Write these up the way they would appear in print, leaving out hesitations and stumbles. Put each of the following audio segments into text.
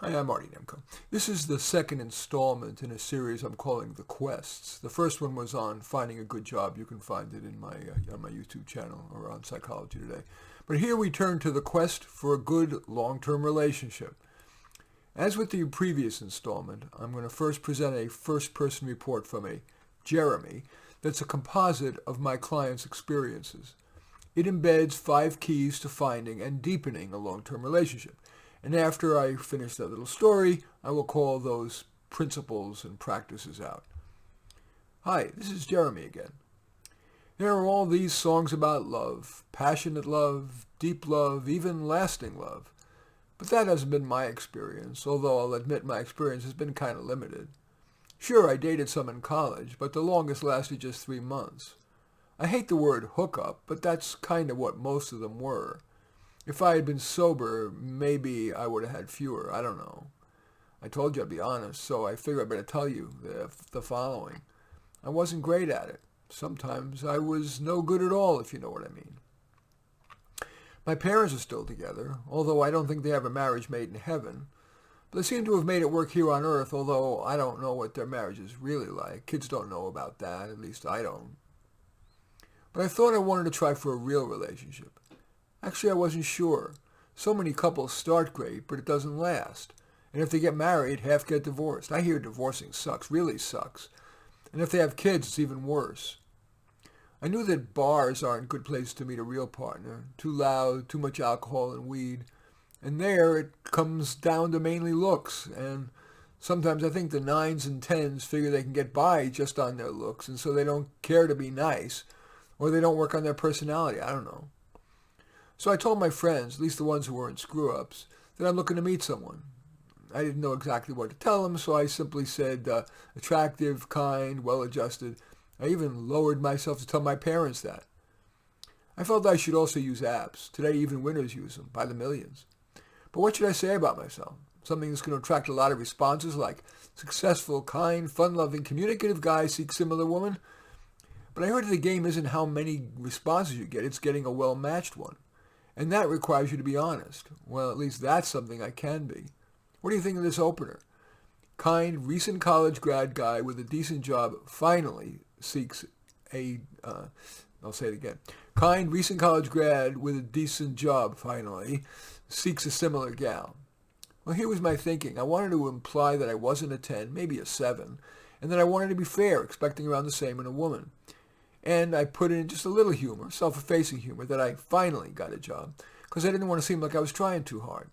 Hi, I'm Marty Nemko. This is the second installment in a series I'm calling The Quests. The first one was on finding a good job. You can find it in on my YouTube channel or on Psychology Today. But here we turn to the quest for a good long-term relationship. As with the previous installment, I'm going to first present a first-person report from a Jeremy that's a composite of my client's experiences. It embeds 5 keys to finding and deepening a long-term relationship. And after I finish that little story, I will call those principles and practices out. Hi, this is Jeremy again. There are all these songs about love, passionate love, deep love, even lasting love. But that hasn't been my experience, although I'll admit my experience has been kind of limited. Sure, I dated some in college, but the longest lasted just 3 months. I hate the word hookup, but that's kind of what most of them were. If I had been sober, maybe I would have had fewer. I don't know. I told you I'd be honest, so I figure I better tell you the following. I wasn't great at it. Sometimes I was no good at all, if you know what I mean. My parents are still together, although I don't think they have a marriage made in heaven. But they seem to have made it work here on earth, although I don't know what their marriage is really like. Kids don't know about that, at least I don't. But I thought I wanted to try for a real relationship. Actually, I wasn't sure. So many couples start great, but it doesn't last. And if they get married, half get divorced. I hear divorcing sucks, really sucks. And if they have kids, it's even worse. I knew that bars aren't a good place to meet a real partner. Too loud, too much alcohol and weed. And there it comes down to mainly looks. And sometimes I think the 9s and 10s figure they can get by just on their looks, and so they don't care to be nice, or they don't work on their personality. I don't know. So I told my friends, at least the ones who weren't screw-ups, that I'm looking to meet someone. I didn't know exactly what to tell them, so I simply said attractive, kind, well-adjusted. I even lowered myself to tell my parents that. I felt I should also use apps. Today even winners use them, by the millions. But what should I say about myself? Something that's going to attract a lot of responses like successful, kind, fun-loving, communicative guy seeks similar woman? But I heard the game isn't how many responses you get, it's getting a well-matched one. And that requires you to be honest. Well, at least that's something I can be. What do you think of this opener? Kind, recent college grad guy with a decent job finally seeks I'll say it again. Kind, recent college grad with a decent job finally seeks a similar gal. Well, here was my thinking. I wanted to imply that I wasn't a 10, maybe a 7, and that I wanted to be fair, expecting around the same in a woman. And I put in just a little humor, self-effacing humor, that I finally got a job, because I didn't want to seem like I was trying too hard.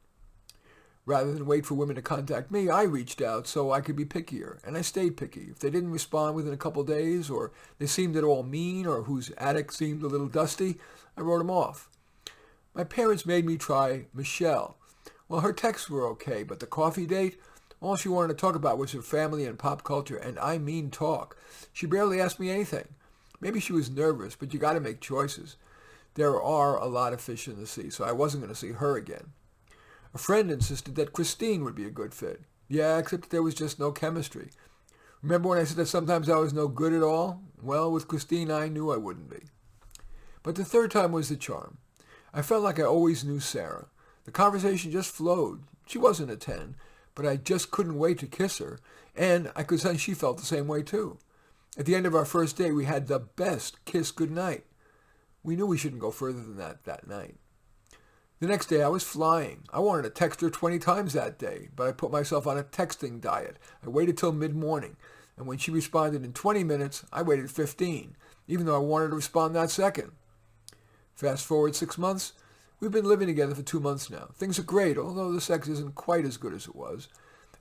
Rather than wait for women to contact me, I reached out so I could be pickier, and I stayed picky. If they didn't respond within a couple days, or they seemed at all mean, or whose attic seemed a little dusty, I wrote them off. My parents made me try Michelle. Well, her texts were okay, but the coffee date, all she wanted to talk about was her family and pop culture, and I mean talk. She barely asked me anything. Maybe she was nervous, but you got to make choices. There are a lot of fish in the sea, so I wasn't going to see her again. A friend insisted that Christine would be a good fit. Yeah, except there was just no chemistry. Remember when I said that sometimes I was no good at all? Well, with Christine, I knew I wouldn't be. But the third time was the charm. I felt like I always knew Sarah. The conversation just flowed. She wasn't a 10, but I just couldn't wait to kiss her, and I could sense she felt the same way too. At the end of our first day, we had the best kiss goodnight. We knew we shouldn't go further than that night. The next day, I was flying. I wanted to text her 20 times that day, but I put myself on a texting diet. I waited till mid-morning, and when she responded in 20 minutes, I waited 15, even though I wanted to respond that second. Fast forward 6 months, we've been living together for 2 months now. Things are great, although the sex isn't quite as good as it was,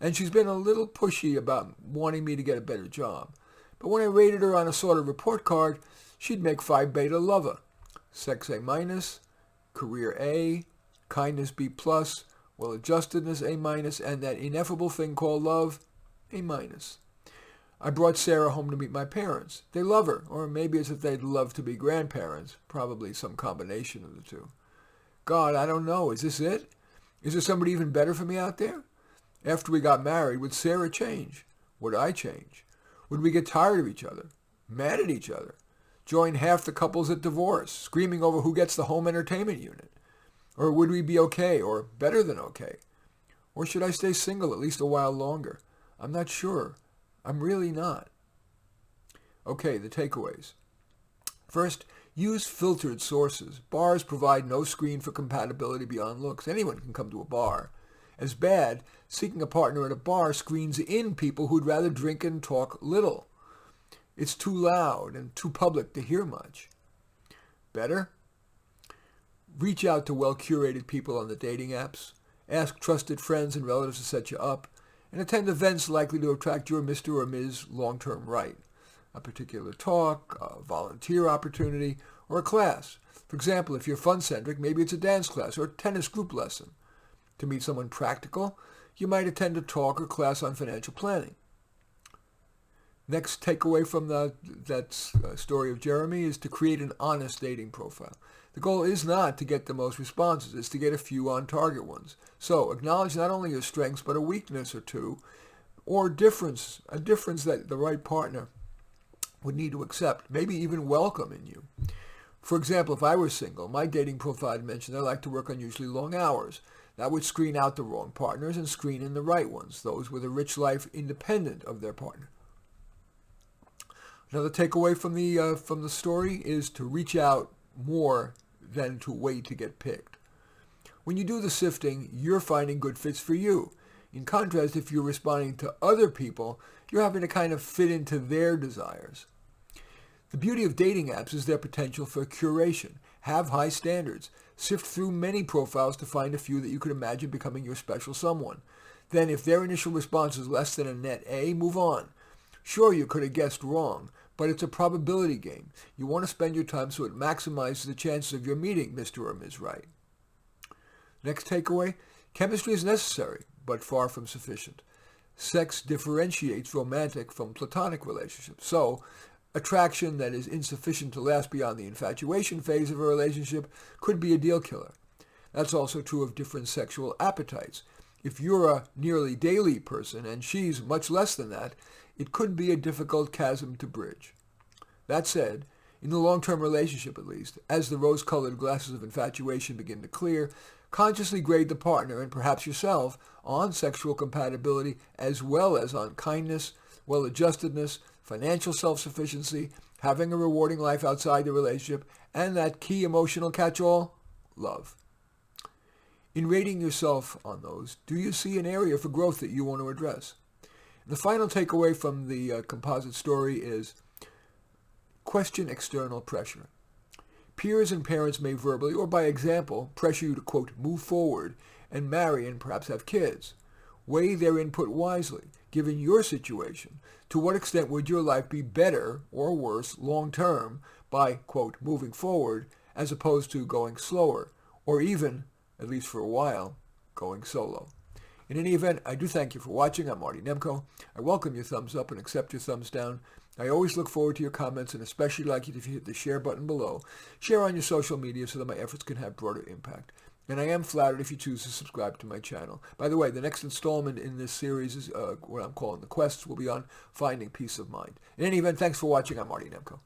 and she's been a little pushy about wanting me to get a better job. But when I rated her on a sort of report card, she'd make Phi Beta lover. Sex A-, career A, kindness B+, well-adjustedness A-, and that ineffable thing called love, A-. I brought Sarah home to meet my parents. They love her, or maybe it's that they'd love to be grandparents, probably some combination of the two. God, I don't know. Is this it? Is there somebody even better for me out there? After we got married, would Sarah change? Would I change? Would we get tired of each other? Mad at each other? Join half the couples at divorce, screaming over who gets the home entertainment unit? Or would we be okay, or better than okay? Or should I stay single at least a while longer? I'm not sure. I'm really not. Okay, the takeaways. First, use filtered sources. Bars provide no screen for compatibility beyond looks. Anyone can come to a bar. As bad, seeking a partner at a bar screens in people who'd rather drink and talk little. It's too loud and too public to hear much. Better? Reach out to well-curated people on the dating apps. Ask trusted friends and relatives to set you up. And attend events likely to attract your Mr. or Ms. long-term right. A particular talk, a volunteer opportunity, or a class. For example, if you're fun-centric, maybe it's a dance class or a tennis group lesson. To meet someone practical, you might attend a talk or class on financial planning. Next takeaway from that story of Jeremy is to create an honest dating profile. The goal is not to get the most responses, it's to get a few on-target ones. So acknowledge not only your strengths, but a weakness or two, or a difference that the right partner would need to accept, maybe even welcome in you. For example, if I were single, my dating profile I'd mentioned I like to work unusually long hours. That would screen out the wrong partners and screen in the right ones, those with a rich life independent of their partner. Another takeaway from the story is to reach out more than to wait to get picked. When you do the sifting, you're finding good fits for you. In contrast, if you're responding to other people, you're having to kind of fit into their desires. The beauty of dating apps is their potential for curation. Have high standards. Sift through many profiles to find a few that you could imagine becoming your special someone. Then, if their initial response is less than a net A, move on. Sure, you could have guessed wrong, but it's a probability game. You want to spend your time so it maximizes the chances of your meeting Mr. or Ms. Right. Next takeaway, chemistry is necessary, but far from sufficient. Sex differentiates romantic from platonic relationships. So, attraction that is insufficient to last beyond the infatuation phase of a relationship could be a deal killer. That's also true of different sexual appetites. If you're a nearly daily person and she's much less than that, it could be a difficult chasm to bridge. That said, in the long-term relationship at least, as the rose-colored glasses of infatuation begin to clear, consciously grade the partner and perhaps yourself on sexual compatibility as well as on kindness, well-adjustedness, financial self-sufficiency, having a rewarding life outside the relationship, and that key emotional catch-all, love. In rating yourself on those, do you see an area for growth that you want to address? The final takeaway from the composite story is question external pressure. Peers and parents may verbally or by example pressure you to, quote, move forward and marry and perhaps have kids. Weigh their input wisely. Given your situation, to what extent would your life be better or worse long-term by, quote, moving forward as opposed to going slower, or even, at least for a while, going solo? In any event, I do thank you for watching. I'm Marty Nemko. I welcome your thumbs up and accept your thumbs down. I always look forward to your comments and especially like it if you hit the share button below. Share on your social media so that my efforts can have broader impact. And I am flattered if you choose to subscribe to my channel. By the way, the next installment in this series is what I'm calling The Quests will be on finding peace of mind. In any event, thanks for watching. I'm Marty Nemko.